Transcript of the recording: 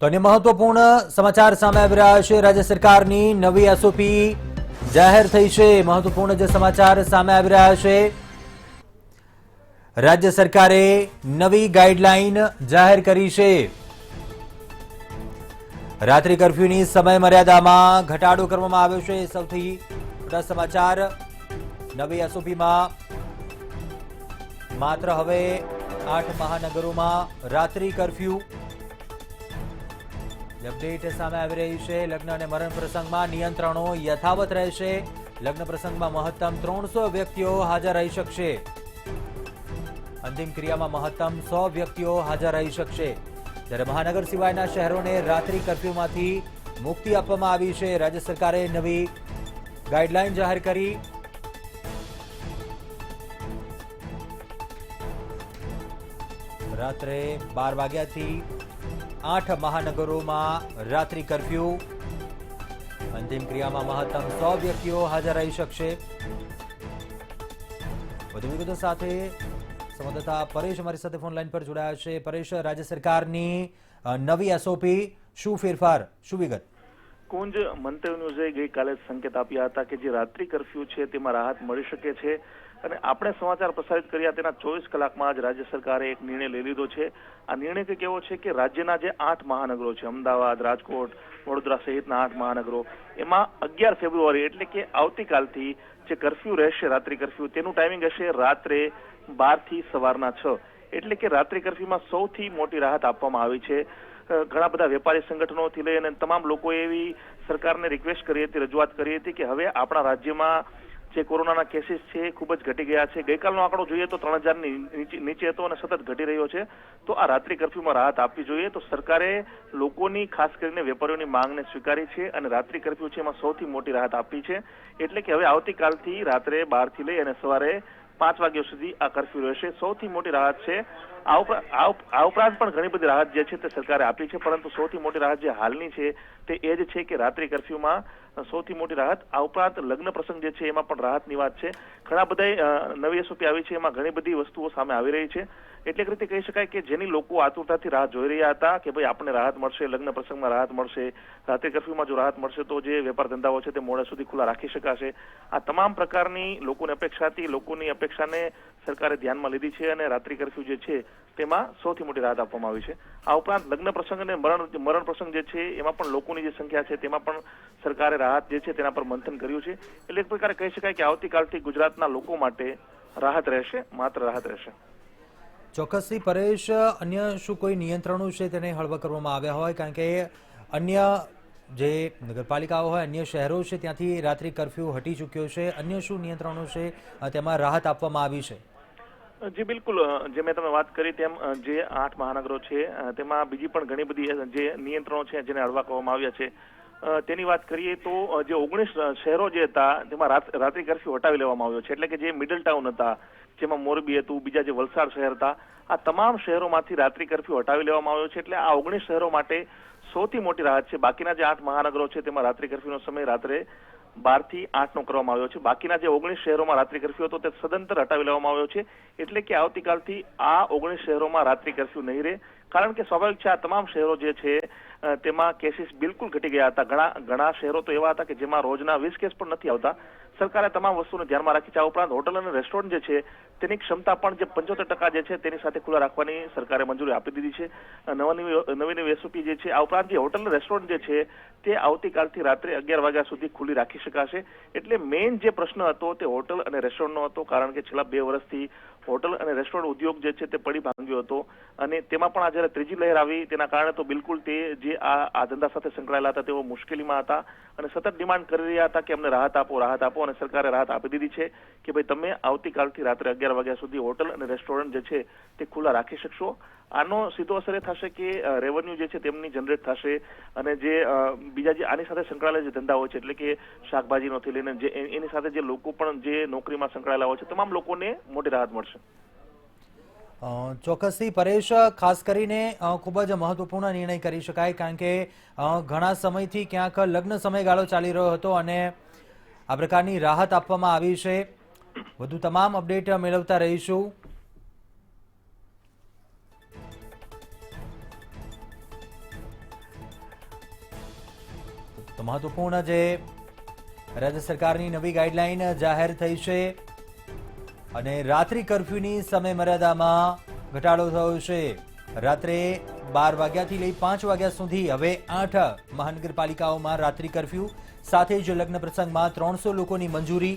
તો અન્ય મહત્વપૂર્ણ સમાચાર સામે આવી રહ્યા છે। રાજ્ય સરકારની નવી એસઓપી જાહેર થઈ છે। મહત્વપૂર્ણ જે સમાચાર સામે આવી રહ્યા છે। રાજ્ય સરકારે નવી ગાઈડલાઈન જાહેર કરી છે। રાત્રિ કર્ફ્યુની સમય મર્યાદામાં ઘટાડો કરવામાં આવ્યો છે। સૌથી મોટા સમાચાર નવી એસઓપીમાં માત્ર હવે 8 મહાનગરોમાં રાત્રિ કર્ફ્યુ અપડેટ સામે આવી રહી છે। લગ્ન અને મરણ પ્રસંગમાં નિયંત્રણો યથાવત રહેશે। લગ્ન પ્રસંગમાં મહત્તમ 300 વ્યક્તિઓ હાજર રહી શકશે। અંતિમ ક્રિયામાં મહત્તમ 100 વ્યક્તિઓ હાજર રહી શકશે। ત્યારે મહાનગર સિવાયના શહેરોને રાત્રિ કર્ફ્યુમાંથી મુક્તિ આપવામાં આવી છે। રાજ્ય સરકારે નવી ગાઈડલાઈન જાહેર કરી। રાત્રે 12 વાગ્યાથી 8 મહાનગરોમાં રાત્રિ કર્ફ્યુ। અંતિમ ક્રિયામાં મહત્તમ 100 વ્યક્તિઓ હાજર રહી શકશે। વધુ વિગતો સાથે સંવાદદાતા પરેશ અમારી સાથે ફોન લાઈન પર જોડાયા છે। પરેશ, રાજ્ય સરકારની નવી એસઓપી શું ફેરફાર, શું વિગત? કુંજ, મંતવ્ય ન્યૂઝે ગઈકાલે સંકેત આપ્યા હતા કે જે રાત્રિ કર્ફ્યુ છે તેમાં રાહત મળી શકે છે અને આપણે સમાચાર પ્રસારિત કર્યા તેના 24 કલાકમાં જ રાજ્ય સરકારે એક નિર્ણય લઈ લીધો છે। આ નિર્ણય કંઈક એવો છે કે રાજ્યના જે 8 મહાનગરો છે, અમદાવાદ, રાજકોટ, વડોદરા સહિતના 8 મહાનગરો, એમાં 11 ફેબ્રુઆરી એટલે કે આવતીકાલથી જે કર્ફ્યુ રહેશે, રાત્રિ કર્ફ્યુ, તેનું ટાઈમિંગ હશે રાત્રે 12 થી સવારના 6, એટલે કે રાત્રિ કર્ફ્યુમાં સૌથી મોટી રાહત આપવામાં આવી છે। ઘણા બધા વેપારી સંગઠનોથી લઈ અને તમામ લોકોએ એવી સરકારને રિક્વેસ્ટ કરી હતી, રજૂઆત કરી હતી કે હવે આપણા રાજ્યમાં જે કોરોનાના કેસીસ છે એ ખૂબ જ ઘટી ગયા છે। ગઈકાલનો આંકડો જોઈએ તો 3000 નીચે હતો અને સતત ઘટી રહ્યો છે। તો આ રાત્રિ કર્ફ્યુમાં રાહત આપવી જોઈએ। તો સરકારે લોકોની, ખાસ કરીને વેપારીઓની માંગને સ્વીકારી છે અને રાત્રિ કર્ફ્યુ છે એમાં સૌથી મોટી રાહત આપી છે। એટલે કે હવે આવતીકાલથી રાત્રે 12 થી લઈ અને સવારે 5 વાગ્યા સુધી આ કર્ફ્યુ રહેશે। સૌથી મોટી રાહત છે। આ ઉપરાંત પણ ઘણી બધી રાહત જે છે તે સરકારે આપી છે, પરંતુ સૌથી મોટી રાહત જે હાલની છે તે એ જ છે કે રાત્રિ કર્ફ્યુમાં સૌથી મોટી રાહત। આ ઉપરાંત લગ્ન પ્રસંગ જે છે એમાં પણ રાહતની વાત છે। ઘણા બધા નવી એસઓપી આવી છે, એમાં ઘણી બધી વસ્તુઓ સામે આવી રહી છે। એટલે રીતે કહી શકાય કે જેની લોકો આતુરતાથી રાહ જોઈ રહ્યા હતા કે ભાઈ આપણને રાહત મળશે, લગ્ન પ્રસંગમાં રાહત મળશે, રાત્રિ કર્ફ્યુમાં જો રાહત મળશે તો જે વેપાર ધંધાઓ છે તે મોડે સુધી ખુલ્લા રાખી શકાશે। આ તમામ પ્રકારની લોકોની અપેક્ષા હતી। લોકોની અપેક્ષાને સરકારે ધ્યાનમાં લીધી છે અને રાત્રિ કર્ફ્યુ જે છે તેમાં સૌથી મોટી રાહત આપવામાં આવી છે। આ ઉપરાંત લગ્ન પ્રસંગ અને મરણ પ્રસંગ જે છે એમાં પણ લોકોની જે સંખ્યા છે તેમાં પણ સરકારે રાહત જે છે તેના પર મંથન કર્યું છે। એટલે એક પ્રકારે કહી શકાય કે આવતીકાલથી ગુજરાતના લોકો માટે રાહત રહેશે, માત્ર રાહત રહેશે। ચોક્કસથી પરેશ, અન્ય શું કોઈ નિયંત્રણો છે તેને હળવા કરવામાં આવ્યા હોય? કારણ કે અન્ય જે નગરપાલિકાઓ હોય, અન્ય શહેરો છે ત્યાંથી રાત્રિ કર્ફ્યુ હટી ચૂક્યો છે। અન્ય શું નિયંત્રણો છે તેમાં રાહત આપવામાં આવી છે? જી બિલકુલ, જે મેં તમે વાત કરી તેમ જે 8 મહાનગરો છે તેમાં બીજી પણ ઘણી બધી જે નિયંત્રણો છે જેને હળવા કરવામાં આવ્યા છે। તેની વાત કરીએ તો જે 19 શહેરો જે હતા તેમાં રાત્રિ કર્ફ્યુ હટાવી લેવામાં આવ્યો છે। એટલે કે જે મિડલ ટાઉન હતા, જેમાં મોરબી હતું, બીજા જે વલસાડ શહેર હતા, આ તમામ શહેરોમાંથી રાત્રિ કર્ફ્યુ હટાવી લેવામાં આવ્યો છે। એટલે આ 19 શહેરો માટે સૌથી મોટી રાહત છે। બાકીના જે 8 મહાનગરો છે તેમાં રાત્રિ કર્ફ્યુનો સમય રાત્રે 12 થી 8 નો કરવામાં આવ્યો છે। બાકીના જે 19 શહેરોમાં રાત્રિ કર્ફ્યુ હતો તે સદંતર હટાવી લેવામાં આવ્યો છે। એટલે કે આવતીકાલથી આ 19 શહેરોમાં રાત્રિ કર્ફ્યુ નહીં રહે, કારણ કે સ્વાભાવિક છે આ તમામ શહેરો જે છે તેમાં કેસીસ બિલકુલ ઘટી ગયા હતા। ઘણા શહેરો તો એવા હતા કે જેમાં રોજના 20 કેસ પણ નથી આવતા। સરકારે તમામ વસ્તુને ધ્યાનમાં રાખી છે। આ ઉપરાંત હોટલ અને રેસ્ટોરન્ટ જે છે તેની ક્ષમતા પણ જે 75% જે છે તેની સાથે ખુલ્લા રાખવાની સરકારે મંજૂરી આપી દીધી છે। નવી એસઓપી જે છે, આ ઉપરાંત જે હોટલ અને રેસ્ટોરન્ટ જે છે તે આવતીકાલથી રાત્રે 11 વાગ્યા સુધી ખુલ્લી રાખી શકાશે। એટલે મેઇન જે પ્રશ્ન હતો તે હોટલ અને રેસ્ટોરન્ટનો હતો, કારણ કે છેલ્લા 2 વર્ષથી હોટલ અને રેસ્ટોરન્ટ ઉદ્યોગ જે છે તે પડી ભાંગ્યો હતો અને તેમાં પણ આ જ્યારે ત્રીજી લહેર આવી તેના કારણે તો બિલકુલ તે જે આ ધંધા સાથે સંકળાયેલા હતા તેઓ મુશ્કેલીમાં હતા અને સતત ડિમાન્ડ કરી રહ્યા હતા કે અમને રાહત આપો, રાહત આપો, અને સરકારે રાહત આપી દીધી છે કે ભાઈ તમે આવતીકાલથી રાત્રે 11 વાગ્યા સુધી હોટલ અને રેસ્ટોરન્ટ જે છે તે ખુલ્લા રાખી શકશો। આનો સીધો અસર એ થશે કે રેવન્યુ જે છે તેમની જનરેટ થશે અને જે બીજા જે આની સાથે સંકળાયેલા જે ધંધા હોય છે, એટલે કે શાકભાજીનોથી લઈને જે એની સાથે જે લોકો પણ જે નોકરીમાં સંકળાયેલા હોય છે, તમામ લોકોને મોટી રાહત મળશે। ચોક્કસથી પરેશ, ખાસ કરીને ખૂબ જ મહત્વપૂર્ણ નિર્ણય કરી શકાય, કારણ કે ઘણા સમયથી ક્યાંક લગ્ન સમયગાળો ચાલી રહ્યો હતો અને આ પ્રકારની રાહત આપવામાં આવી છે। વધુ તમામ અપડેટ મેળવતા રહીશું। તો મહત્વપૂર્ણ જે રાજ્ય સરકારની નવી ગાઈડલાઈન જાહેર થઈ છે અને રાત્રિ કર્ફ્યુની સમય મર્યાદામાં ઘટાડો થયો છે. રાત્રે 12 વાગ્યાથી લઈ 5 વાગ્યા સુધી હવે 8 મહાનગરપાલિકાઓમાં રાત્રિ કર્ફ્યુ સાથે જ લગ્ન પ્રસંગમાં 300 લોકોની મંજૂરી.